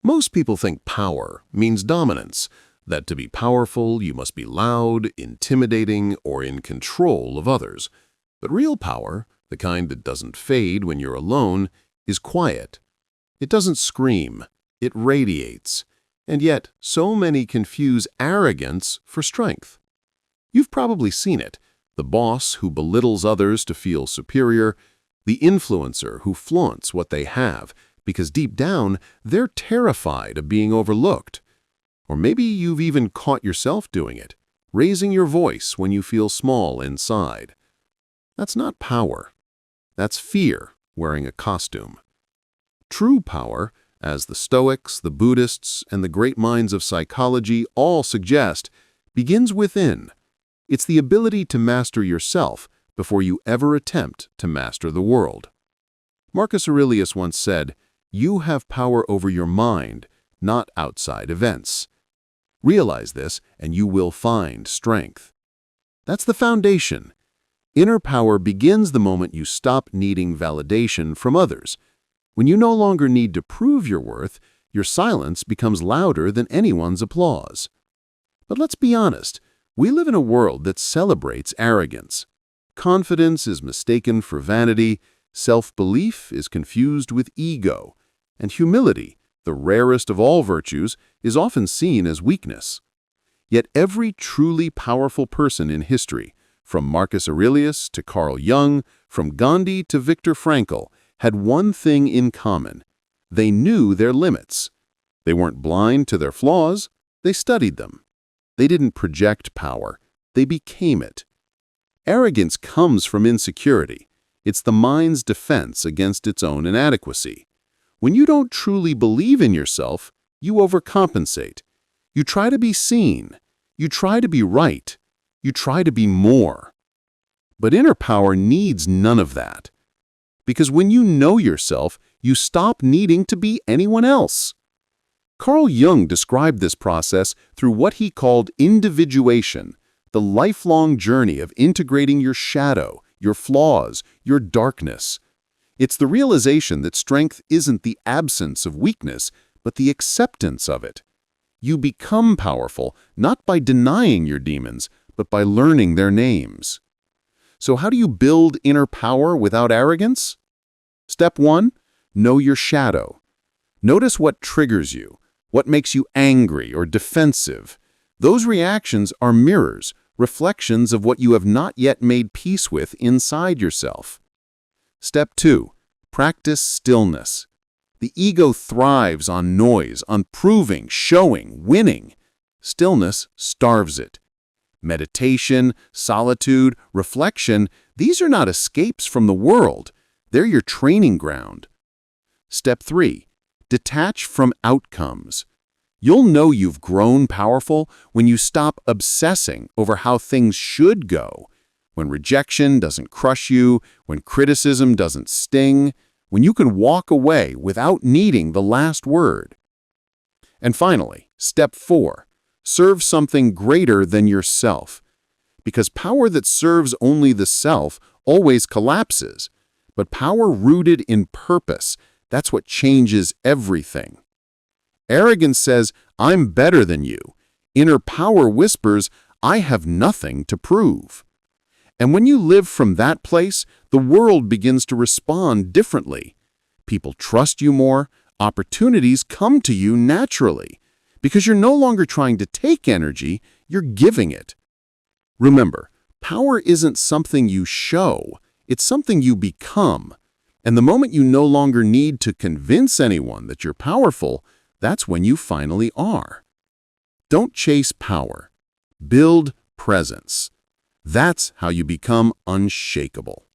Most people think power means dominance, that to be powerful you must be loud, intimidating, or in control of others. But real power, the kind that doesn't fade when you're alone, is quiet. It doesn't scream, it radiates. And yet, so many confuse arrogance for strength. You've probably seen it, the boss who belittles others to feel superior, the influencer who flaunts what they have, because deep down, they're terrified of being overlooked. Or maybe you've even caught yourself doing it, raising your voice when you feel small inside. That's not power. That's fear wearing a costume. True power, as the Stoics, the Buddhists, and the great minds of psychology all suggest, begins within. It's the ability to master yourself before you ever attempt to master the world. Marcus Aurelius once said, "You have power over your mind, not outside events." Realize this, and you will find strength. That's the foundation. Inner power begins the moment you stop needing validation from others. When you no longer need to prove your worth, your silence becomes louder than anyone's applause. But let's be honest, we live in a world that celebrates arrogance. Confidence is mistaken for vanity, self-belief is confused with ego, and humility, the rarest of all virtues, is often seen as weakness. Yet every truly powerful person in history, from Marcus Aurelius to Carl Jung, from Gandhi to Viktor Frankl, had one thing in common. They knew their limits. They weren't blind to their flaws, they studied them. They didn't project power, they became it. Arrogance comes from insecurity. It's the mind's defense against its own inadequacy. When you don't truly believe in yourself, you overcompensate. You try to be seen. You try to be right. You try to be more. But inner power needs none of that. Because when you know yourself, you stop needing to be anyone else. Carl Jung described this process through what he called individuation, the lifelong journey of integrating your shadow, your flaws, your darkness. It's the realization that strength isn't the absence of weakness, but the acceptance of it. You become powerful not by denying your demons, but by learning their names. So how do you build inner power without arrogance? Step 1, know your shadow. Notice what triggers you, what makes you angry or defensive. Those reactions are mirrors, reflections of what you have not yet made peace with inside yourself. Step 2, practice stillness. The ego thrives on noise, on proving, showing, winning. Stillness starves it. Meditation, solitude, reflection, these are not escapes from the world. They're your training ground. Step 3, detach from outcomes. You'll know you've grown powerful when you stop obsessing over how things should go, when rejection doesn't crush you, when criticism doesn't sting, when you can walk away without needing the last word. And finally, step 4, serve something greater than yourself. Because power that serves only the self always collapses. But power rooted in purpose, that's what changes everything. Arrogance says, "I'm better than you." Inner power whispers, "I have nothing to prove." And when you live from that place, the world begins to respond differently. People trust you more, opportunities come to you naturally, because you're no longer trying to take energy, you're giving it. Remember, power isn't something you show, it's something you become. And the moment you no longer need to convince anyone that you're powerful, that's when you finally are. Don't chase power. Build presence. That's how you become unshakable.